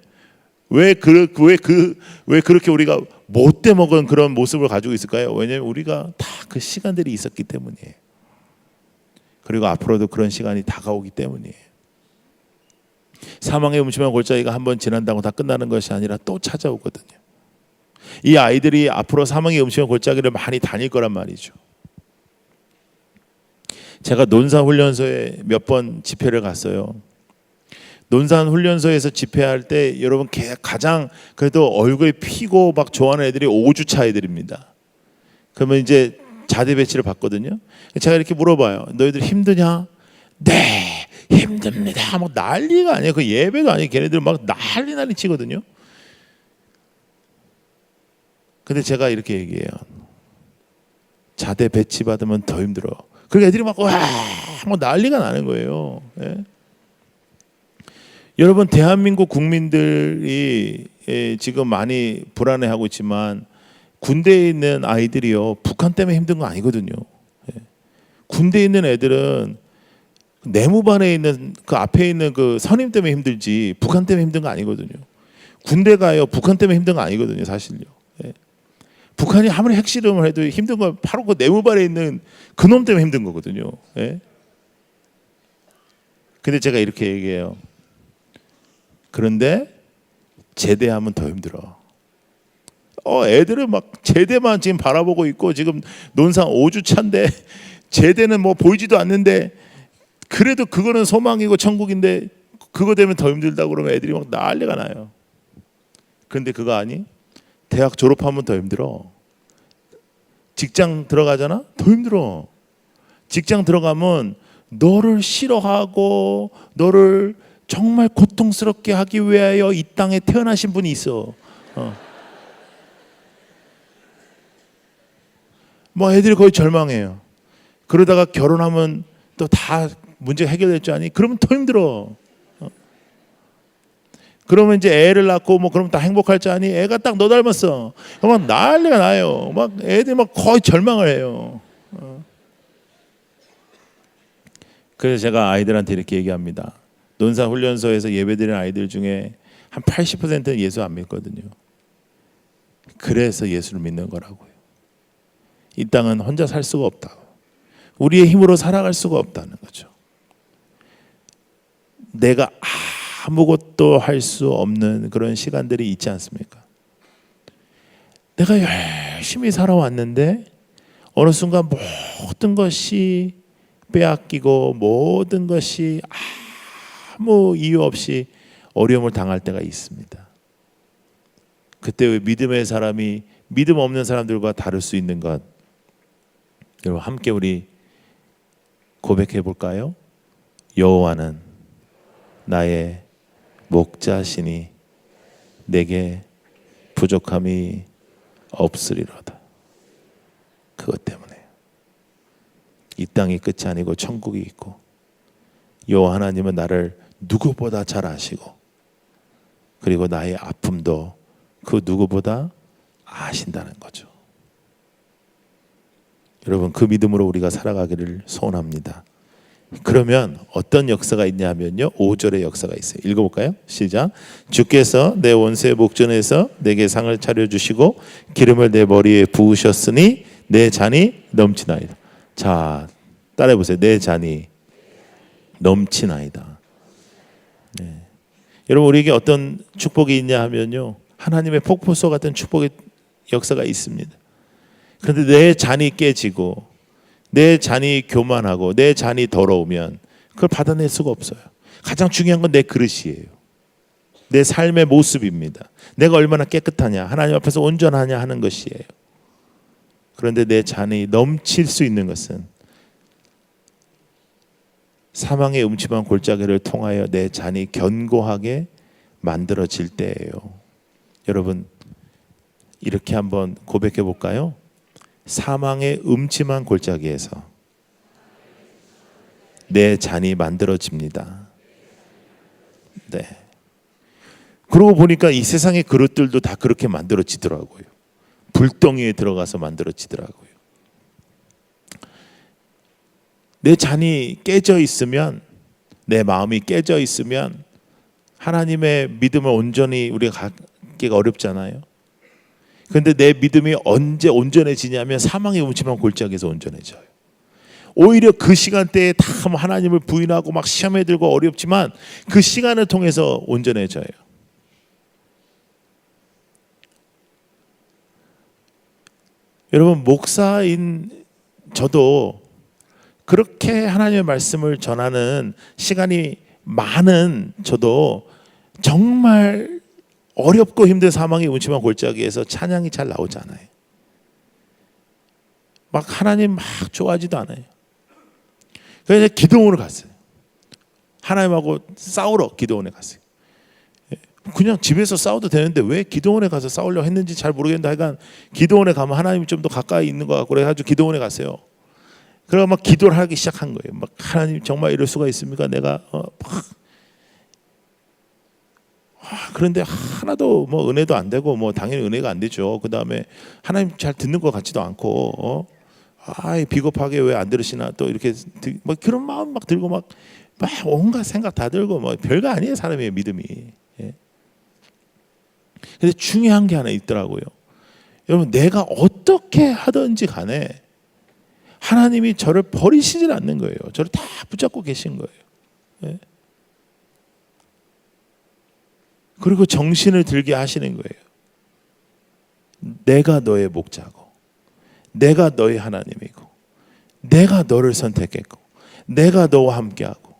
왜 그렇게 우리가 못돼 먹은 그런 모습을 가지고 있을까요? 왜냐하면 우리가 다 그 시간들이 있었기 때문이에요. 그리고 앞으로도 그런 시간이 다가오기 때문이에요. 사망의 음침한 골짜기가 한번 지난다고 다 끝나는 것이 아니라 또 찾아오거든요. 이 아이들이 앞으로 사망의 음침한 골짜기를 많이 다닐 거란 말이죠. 제가 논산훈련소에 몇 번 집회를 갔어요. 논산훈련소에서 집회할 때 여러분 가장 그래도 얼굴이 피고 막 좋아하는 애들이 5주차 애들입니다. 그러면 이제 자대 배치를 받거든요. 제가 이렇게 물어봐요. 너희들 힘드냐? 네, 힘듭니다. 막 난리가 아니에요. 그 예배도 아니에요. 걔네들 막 난리 치거든요. 근데 제가 이렇게 얘기해요. 자대 배치 받으면 더 힘들어. 그러니까 애들이 막 난리가 나는 거예요. 예? 여러분, 대한민국 국민들이 지금 많이 불안해하고 있지만 군대에 있는 아이들이요, 북한 때문에 힘든 거 아니거든요. 군대에 있는 애들은 내무반에 있는 그 앞에 있는 그 선임 때문에 힘들지 북한 때문에 힘든 거 아니거든요. 군대 가요, 북한 때문에 힘든 거 아니거든요, 사실요. 북한이 아무리 핵실험을 해도 힘든 건 바로 그 내무반에 있는 그놈 때문에 힘든 거거든요. 근데 제가 이렇게 얘기해요. 그런데 제대하면 더 힘들어. 애들은 막 제대만 지금 바라보고 있고 지금 논산 5주 차인데 제대는 뭐 보이지도 않는데 그래도 그거는 소망이고 천국인데 그거 되면 더 힘들다고 그러면 애들이 막 난리가 나요. 그런데 그거 아니? 대학 졸업하면 더 힘들어. 직장 들어가잖아? 더 힘들어. 직장 들어가면 너를 싫어하고 너를 정말 고통스럽게 하기 위하여 이 땅에 태어나신 분이 있어. 뭐 애들이 거의 절망해요. 그러다가 결혼하면 또 다 문제가 해결될 줄 아니? 그러면 더 힘들어. 그러면 이제 애를 낳고 뭐 그러면 다 행복할 줄 아니? 애가 딱 너 닮았어. 막 난리가 나요. 막 애들이 막 거의 절망을 해요. 그래서 제가 아이들한테 이렇게 얘기합니다. 논산 훈련소에서 예배드리는 아이들 중에 한 80%는 예수 안 믿거든요. 그래서 예수를 믿는 거라고요. 이 땅은 혼자 살 수가 없다. 우리의 힘으로 살아갈 수가 없다는 거죠. 내가 아무것도 할 수 없는 그런 시간들이 있지 않습니까? 내가 열심히 살아왔는데 어느 순간 모든 것이 빼앗기고 모든 것이 아무 이유 없이 어려움을 당할 때가 있습니다. 그때 믿음의 사람이 믿음 없는 사람들과 다를 수 있는 것, 여러분 함께 우리 고백해 볼까요? 여호와는 나의 목자시니 내게 부족함이 없으리로다. 그것 때문에 이 땅이 끝이 아니고 천국이 있고 여호와 하나님은 나를 누구보다 잘 아시고 그리고 나의 아픔도 그 누구보다 아신다는 거죠. 여러분, 그 믿음으로 우리가 살아가기를 소원합니다. 그러면 어떤 역사가 있냐면요, 5절의 역사가 있어요. 읽어볼까요? 시작. 주께서 내 원수의 목전에서 내게 상을 차려주시고 기름을 내 머리에 부으셨으니 내 잔이 넘치나이다. 자, 따라해보세요. 내 잔이 넘치나이다. 네. 여러분, 우리에게 어떤 축복이 있냐 하면요, 하나님의 폭포수 같은 축복의 역사가 있습니다. 그런데 내 잔이 깨지고 내 잔이 교만하고 내 잔이 더러우면 그걸 받아낼 수가 없어요. 가장 중요한 건 내 그릇이에요. 내 삶의 모습입니다. 내가 얼마나 깨끗하냐, 하나님 앞에서 온전하냐 하는 것이에요. 그런데 내 잔이 넘칠 수 있는 것은 사망의 음침한 골짜기를 통하여 내 잔이 견고하게 만들어질 때예요. 여러분, 이렇게 한번 고백해 볼까요? 사망의 음침한 골짜기에서 내 잔이 만들어집니다. 네. 그러고 보니까 이 세상의 그릇들도 다 그렇게 만들어지더라고요. 불덩이에 들어가서 만들어지더라고요. 내 잔이 깨져 있으면, 내 마음이 깨져 있으면 하나님의 믿음을 온전히 우리가 갖기가 어렵잖아요. 그런데 내 믿음이 언제 온전해지냐면 사망의 음침한 골짜기에서 온전해져요. 오히려 그 시간대에 다 하나님을 부인하고 막 시험에 들고 어렵지만 그 시간을 통해서 온전해져요. 여러분, 목사인 저도 그렇게 하나님의 말씀을 전하는 시간이 많은 저도 정말 어렵고 힘든 사망의 음침한 골짜기에서 찬양이 잘 나오지 않아요. 막 하나님 막 좋아하지도 않아요. 그래서 기도원을 갔어요. 하나님하고 싸우러 기도원에 갔어요. 그냥 집에서 싸워도 되는데 왜 기도원에 가서 싸우려고 했는지 잘 모르겠는데, 하여간 기도원에 가면 하나님이 좀 더 가까이 있는 것 같고 그래가지고 기도원에 갔어요. 그래서 막 기도를 하기 시작한 거예요. 막 하나님 정말 이럴 수가 있습니까? 내가 그런데 하나도 뭐 은혜도 안 되고 뭐 당연히 은혜가 안 되죠. 그 다음에 하나님 잘 듣는 것 같지도 않고 비겁하게 왜 안 들으시나 또 이렇게 뭐 그런 마음 막 들고 막 온갖 생각 다 들고 뭐 별거 아니에요, 사람의 믿음이. 예. 근데 중요한 게 하나 있더라고요. 여러분, 내가 어떻게 하든지 간에 하나님이 저를 버리시질 않는 거예요. 저를 다 붙잡고 계신 거예요. 예. 그리고 정신을 들게 하시는 거예요. 내가 너의 목자고, 내가 너의 하나님이고, 내가 너를 선택했고, 내가 너와 함께하고.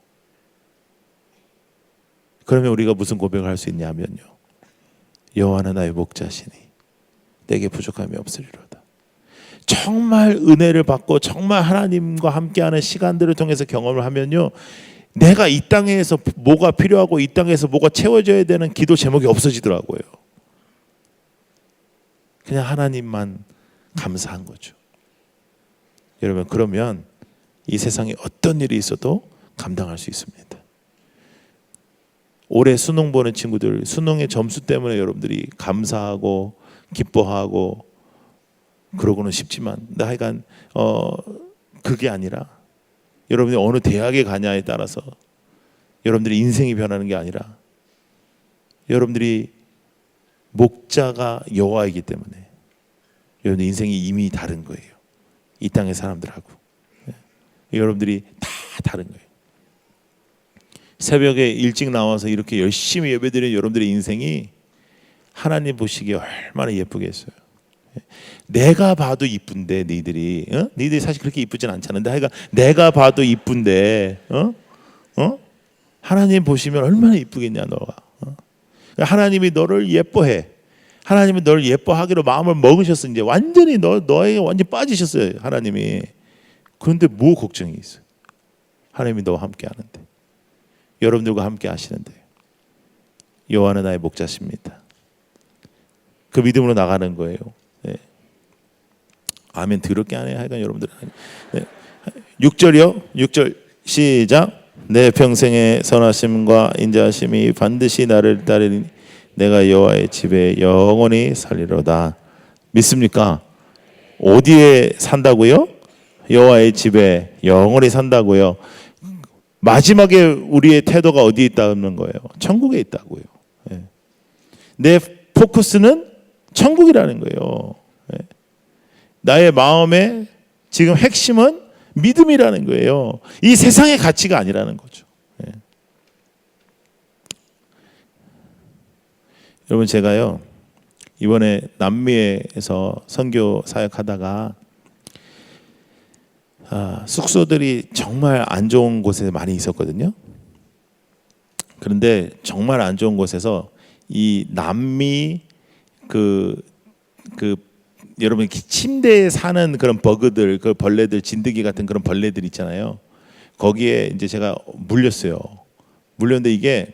그러면 우리가 무슨 고백을 할 수 있냐면요, 여호와는 나의 목자시니 내게 부족함이 없으리로다. 정말 은혜를 받고 정말 하나님과 함께하는 시간들을 통해서 경험을 하면요, 내가 이 땅에서 뭐가 필요하고 이 땅에서 뭐가 채워져야 되는 기도 제목이 없어지더라고요. 그냥 하나님만 감사한 거죠. 여러분, 그러면 이 세상에 어떤 일이 있어도 감당할 수 있습니다. 올해 수능 보는 친구들, 수능의 점수 때문에 여러분들이 감사하고 기뻐하고 그러고는 싶지만, 하여간 그게 아니라 여러분이 어느 대학에 가냐에 따라서 여러분들이 인생이 변하는 게 아니라 여러분들이 목자가 여호와이기 때문에 여러분들 인생이 이미 다른 거예요. 이 땅의 사람들하고. 여러분들이 다 다른 거예요. 새벽에 일찍 나와서 이렇게 열심히 예배드리는 여러분들의 인생이 하나님 보시기에 얼마나 예쁘겠어요. 내가 봐도 이쁜데 니들이 니들이 사실 그렇게 이쁘진 않잖은데, 하여간 내가 봐도 이쁜데 하나님 보시면 얼마나 이쁘겠냐 너가. 하나님이 너를 예뻐해. 하나님이 너를 예뻐하기로 마음을 먹으셨어. 이제 완전히 너에게 완전 빠지셨어요, 하나님이. 그런데 뭐 걱정이 있어요? 하나님이 너와 함께 하는데, 여러분들과 함께 하시는데. 여호와는 나의 목자십니다. 그 믿음으로 나가는 거예요. 네. 아멘. 더럽게 하네. 하여간 여러분들. 네. 6절이요. 6절 시작. 내 평생의 선하심과 인자하심이 반드시 나를 따르니 내가 여호와의 집에 영원히 살리로다. 믿습니까? 어디에 산다고요? 여호와의 집에 영원히 산다고요. 마지막에 우리의 태도가 어디에 있다는 거예요? 천국에 있다고요. 예. 내 포커스는 천국이라는 거예요. 예. 나의 마음의 지금 핵심은 믿음이라는 거예요. 이 세상의 가치가 아니라는 거죠. 예. 여러분, 제가요 이번에 남미에서 선교 사역하다가 숙소들이 정말 안 좋은 곳에 많이 있었거든요. 그런데 정말 안 좋은 곳에서 이 남미 여러분 침대에 사는 그런 버그들, 그 벌레들, 진드기 같은 그런 벌레들 있잖아요. 거기에 이제 제가 물렸어요. 물렸는데 이게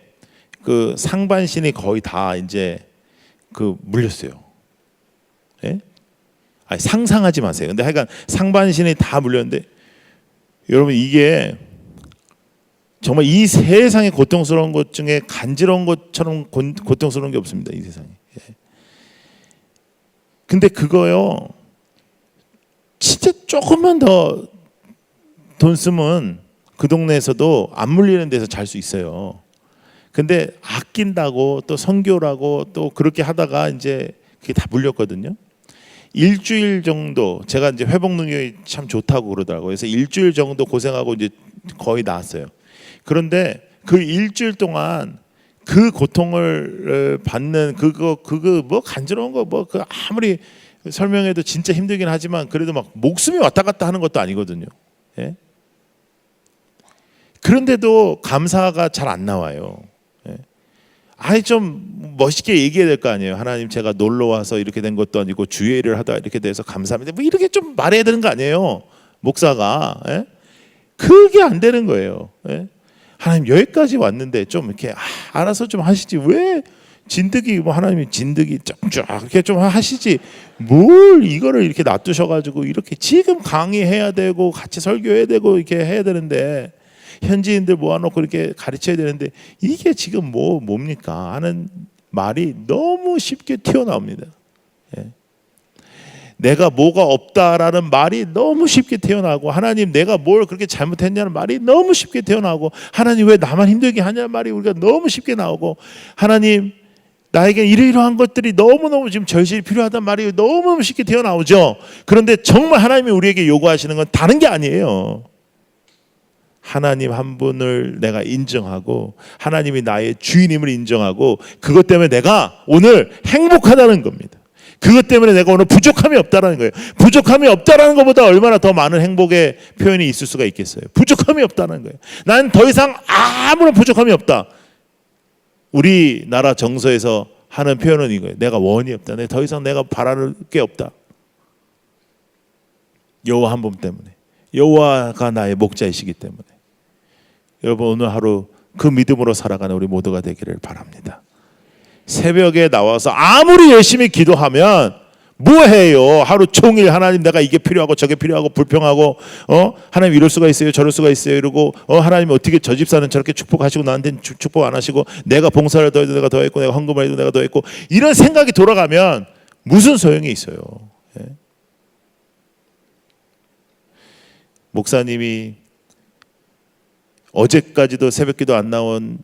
그 상반신이 거의 다 이제 물렸어요. 예? 아니, 상상하지 마세요. 근데 하여간 상반신이 다 물렸는데 여러분, 이게 정말 이 세상에 고통스러운 것 중에 간지러운 것처럼 고통스러운 게 없습니다. 이 세상에. 예. 근데 그거요, 진짜 조금만 더 돈 쓰면 그 동네에서도 안 물리는 데서 잘 수 있어요. 근데 아낀다고 또 선교라고 또 그렇게 하다가 이제 그게 다 물렸거든요. 일주일 정도, 제가 이제 회복 능력이 참 좋다고 그러더라고요. 그래서 일주일 정도 고생하고 이제 거의 나았어요. 그런데 그 일주일 동안 그 고통을 받는 그거 뭐 간지러운 거 뭐 그 아무리 설명해도 진짜 힘들긴 하지만 그래도 막 목숨이 왔다 갔다 하는 것도 아니거든요. 예? 그런데도 감사가 잘 안 나와요. 예? 아니, 좀 멋있게 얘기해야 될 거 아니에요. 하나님, 제가 놀러 와서 이렇게 된 것도 아니고 주일을 하다 이렇게 돼서 감사합니다. 뭐 이렇게 좀 말해야 되는 거 아니에요, 목사가. 예? 그게 안 되는 거예요. 예? 하나님, 여기까지 왔는데 좀 이렇게 알아서 좀 하시지. 왜 진드기 뭐 하나님이 진드기 쫙쫙 이렇게 좀 하시지. 뭘 이거를 이렇게 놔두셔가지고 이렇게 지금 강의해야 되고 같이 설교해야 되고 이렇게 해야 되는데 현지인들 모아놓고 이렇게 가르쳐야 되는데 이게 지금 뭡니까 하는 말이 너무 쉽게 튀어나옵니다. 예. 내가 뭐가 없다라는 말이 너무 쉽게 튀어나오고, 하나님 내가 뭘 그렇게 잘못했냐는 말이 너무 쉽게 튀어나오고, 하나님 왜 나만 힘들게 하냐는 말이 우리가 너무 쉽게 나오고, 하나님 나에게 이러이러한 것들이 너무너무 지금 절실히 필요하단 말이 너무너무 쉽게 튀어나오죠. 그런데 정말 하나님이 우리에게 요구하시는 건 다른 게 아니에요. 하나님 한 분을 내가 인정하고 하나님이 나의 주인임을 인정하고 그것 때문에 내가 오늘 행복하다는 겁니다. 그것 때문에 내가 오늘 부족함이 없다라는 거예요. 부족함이 없다라는 것보다 얼마나 더 많은 행복의 표현이 있을 수가 있겠어요. 부족함이 없다는 거예요. 난 더 이상 아무런 부족함이 없다. 우리나라 정서에서 하는 표현은 이거예요. 내가 원이 없다. 더 이상 내가 바라는 게 없다. 여호와 한 분 때문에. 여호와가 나의 목자이시기 때문에. 여러분, 오늘 하루 그 믿음으로 살아가는 우리 모두가 되기를 바랍니다. 새벽에 나와서 아무리 열심히 기도하면 뭐해요? 하루 종일 하나님 내가 이게 필요하고 저게 필요하고 불평하고 하나님 이럴 수가 있어요, 저럴 수가 있어요 이러고 하나님 어떻게 저 집사는 저렇게 축복하시고 나한테는 축복 안 하시고, 내가 봉사를 더 해도 내가 더 했고 내가 헌금을 해도 내가 더 했고, 이런 생각이 돌아가면 무슨 소용이 있어요. 예? 목사님이 어제까지도 새벽기도 안 나온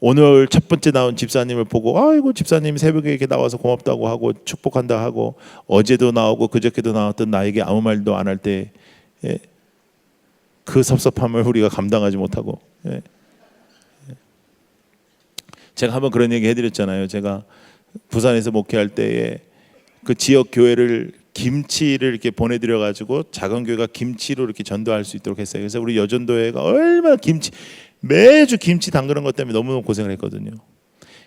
오늘 첫 번째 나온 집사님을 보고 아이고 집사님이 새벽에 이렇게 나와서 고맙다고 하고 축복한다 하고, 어제도 나오고 그저께도 나왔던 나에게 아무 말도 안 할 때 그 섭섭함을 우리가 감당하지 못하고, 제가 한번 그런 얘기 해드렸잖아요. 제가 부산에서 목회할 때에 그 지역 교회를 김치를 이렇게 보내드려 가지고 작은 교회가 김치로 이렇게 전도할 수 있도록 했어요. 그래서 우리 여전도회가 얼마나 매주 김치 담그는 것 때문에 너무너무 고생을 했거든요.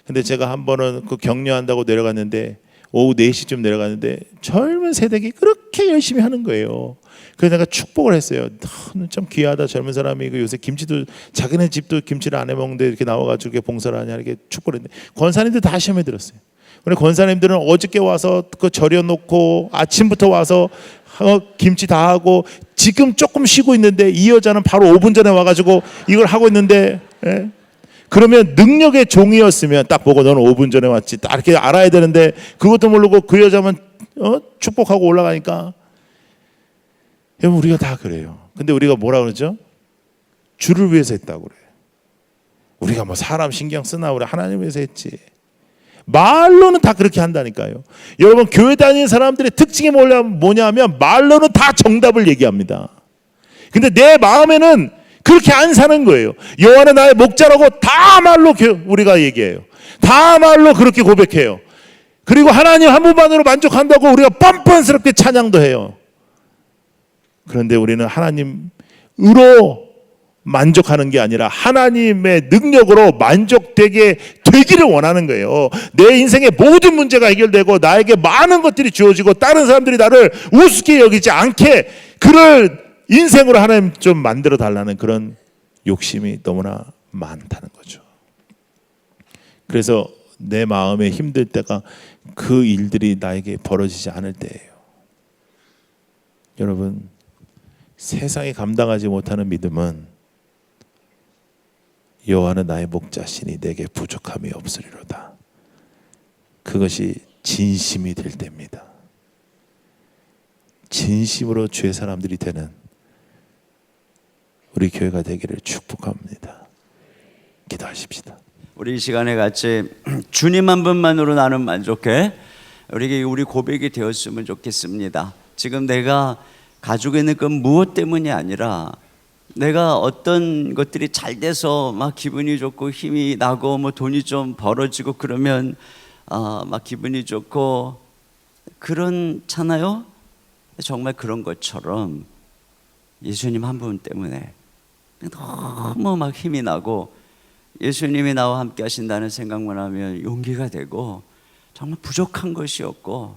근데 제가 한 번은 그 격려한다고 내려갔는데 오후 4시쯤 내려갔는데 젊은 세대가 그렇게 열심히 하는 거예요. 그래서 내가 축복을 했어요. 참 귀하다, 젊은 사람이 요새 김치도 자기네 집도 김치를 안 해먹는데 이렇게 나와가지고 이렇게 봉사를 하냐, 이렇게 축복을 했는데 권사님들 다 시험에 들었어요. 근데 권사님들은 어저께 와서 그 절여놓고 아침부터 와서 김치 다 하고 지금 조금 쉬고 있는데, 이 여자는 바로 5분 전에 와가지고 이걸 하고 있는데, 그러면 능력의 종이었으면 딱 보고 너는 5분 전에 왔지 딱 이렇게 알아야 되는데, 그것도 모르고 그 여자만 축복하고 올라가니까. 여러분, 우리가 다 그래요. 근데 우리가 뭐라 그러죠? 주를 위해서 했다고 그래. 우리가 뭐 사람 신경 쓰나, 우리 하나님 위해서 했지. 말로는 다 그렇게 한다니까요. 여러분, 교회 다니는 사람들의 특징이 뭐냐면 말로는 다 정답을 얘기합니다. 근데 내 마음에는 그렇게 안 사는 거예요. 여호와는 나의 목자라고 다 말로 우리가 얘기해요. 다 말로 그렇게 고백해요. 그리고 하나님 한 분만으로 만족한다고 우리가 뻔뻔스럽게 찬양도 해요. 그런데 우리는 하나님으로 만족하는 게 아니라 하나님의 능력으로 만족되게 되기를 원하는 거예요. 내 인생의 모든 문제가 해결되고 나에게 많은 것들이 주어지고 다른 사람들이 나를 우습게 여기지 않게 그럴 인생으로 하나님 좀 만들어 달라는 그런 욕심이 너무나 많다는 거죠. 그래서 내 마음에 힘들 때가 그 일들이 나에게 벌어지지 않을 때예요. 여러분, 세상이 감당하지 못하는 믿음은 여호와는 나의 목자시니 내게 부족함이 없으리로다. 그것이 진심이 될 때입니다. 진심으로 주의 사람들이 되는 우리 교회가 되기를 축복합니다. 기도하십시다. 우리 이 시간에 같이 주님 한 분만으로 나는 만족해. 우리 고백이 되었으면 좋겠습니다. 지금 내가 가지고 있는 건 무엇 때문이 아니라 내가 어떤 것들이 잘 돼서 막 기분이 좋고 힘이 나고 뭐 돈이 좀 벌어지고 그러면 막 기분이 좋고 그렇잖아요. 정말 그런 것처럼 예수님 한 분 때문에 너무 막 힘이 나고 예수님이 나와 함께 하신다는 생각만 하면 용기가 되고 정말 부족한 것이 없고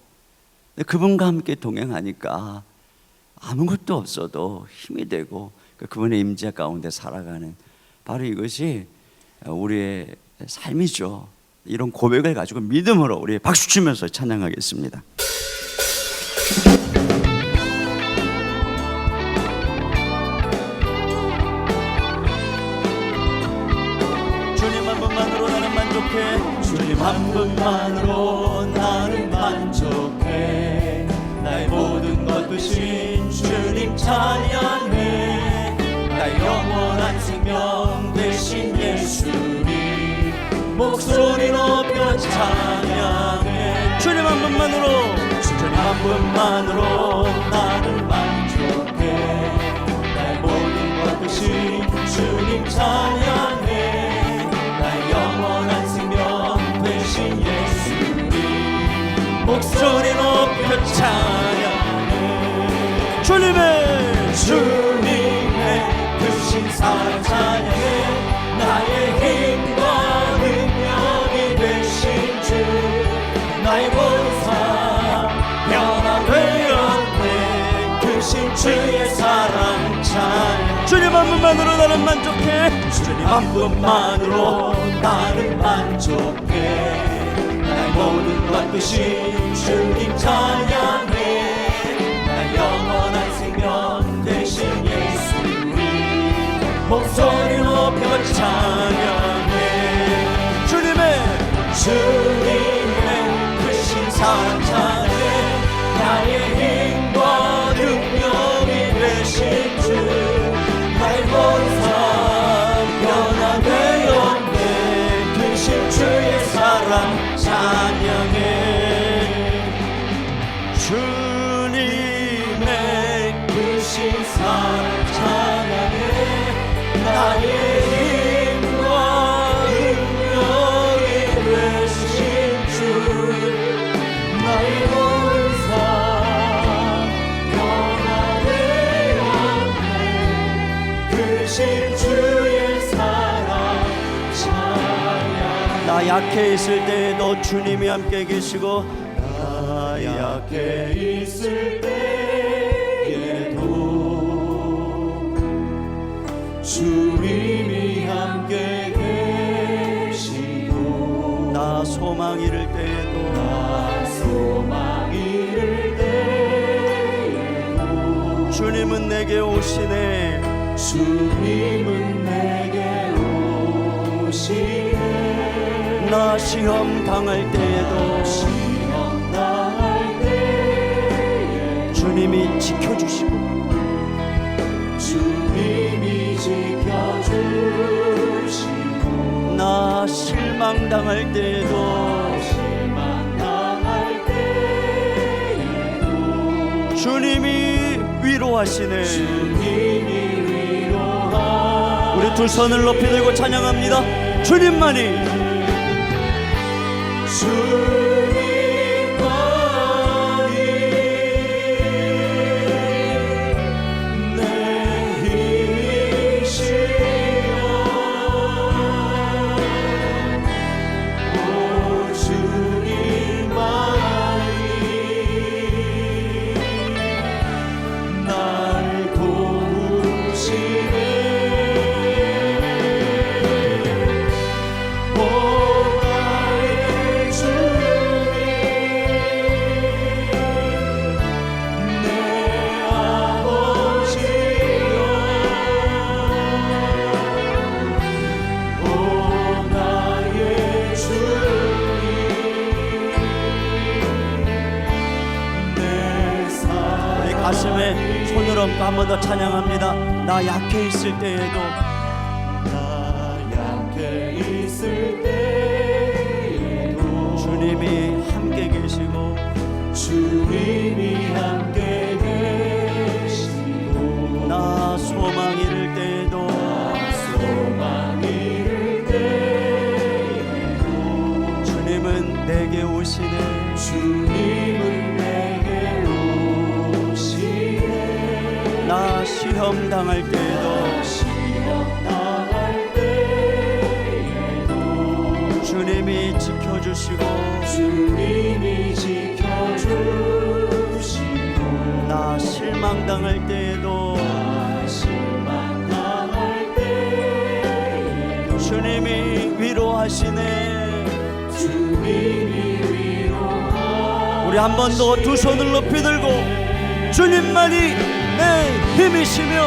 그분과 함께 동행하니까 아무것도 없어도 힘이 되고 그분의 임재 가운데 살아가는 바로 이것이 우리의 삶이죠. 이런 고백을 가지고 믿음으로 우리 박수 치면서 찬양하겠습니다. 주님 한 분만으로 나는 만족해. 주님 한 분만으로 나는 만족해. 나의 모든 것 되신 주님 찬양해. 나의 영원한 생명 되신 예수님 목소리 높여 찬양해. 주님 한 분만으로 나는 만족해. 나의 모든 것 되신 주님 찬양해. 나의 영원한 생명 되신 예수님 목소리 높여 찬양해. 주님의 크신 사랑 찬양해. 나의 힘과 능력이 되신 주 나의 보상 변화되었네. 크신 주의 사랑 찬양. 주님 한 분만으로 나는 만족해. 주님 한 분만으로 나는 만족해. 나의 모든 것 되신 주님 찬양해. 나의 영원한 생명 되신 예수님 목소리 높여 찬양해. 주님의 크신 사랑 찬양해. 나의 힘과 능력이 되신 주 나의 보상 변화되었네. 크신 주의 사랑 찬양해. 주님의 크신 사랑 찬양해. 나의 힘과 능력이 되신 주 나의 본상 변화되었네. 크신 주의 사랑 찬양. 나 약해 있을 때에도 주님이 함께 계시고 나 약해 있을 때에도 주님이 함께 계시고 나 소망 잃을 때에도 주님은 내게 오시네. 주님은 내게 오시네. 나 시험 당할 때에도 주님이 지켜주시고 주님이 지켜주시고 나 실망당할 때에도 주님이 위로하시네. 우리 두 손을 높이 들고 찬양합니다. 주님만이 가슴에 손을 얹고 한 번 더 찬양합니다. 나 약해 있을 때에도 주님이 함께 계시고 나 소망 잃을 때에도 주님은 내게 오시네. 나 시험 당할 때에도 주님이 지켜주시고 나 실망 당할 때에도 주님이 위로하시네. 우리 한 번 더 두 손을 높이 들고 주님만이 내 힘이시며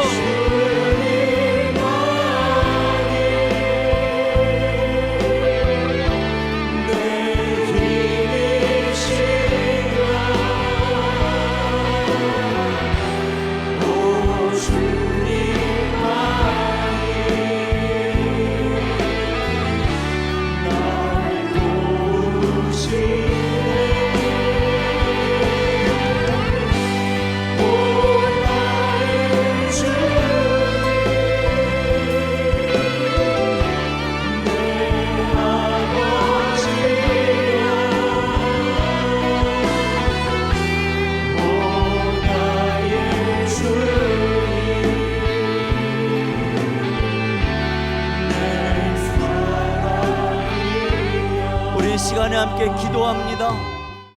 시간에 함께 기도합니다.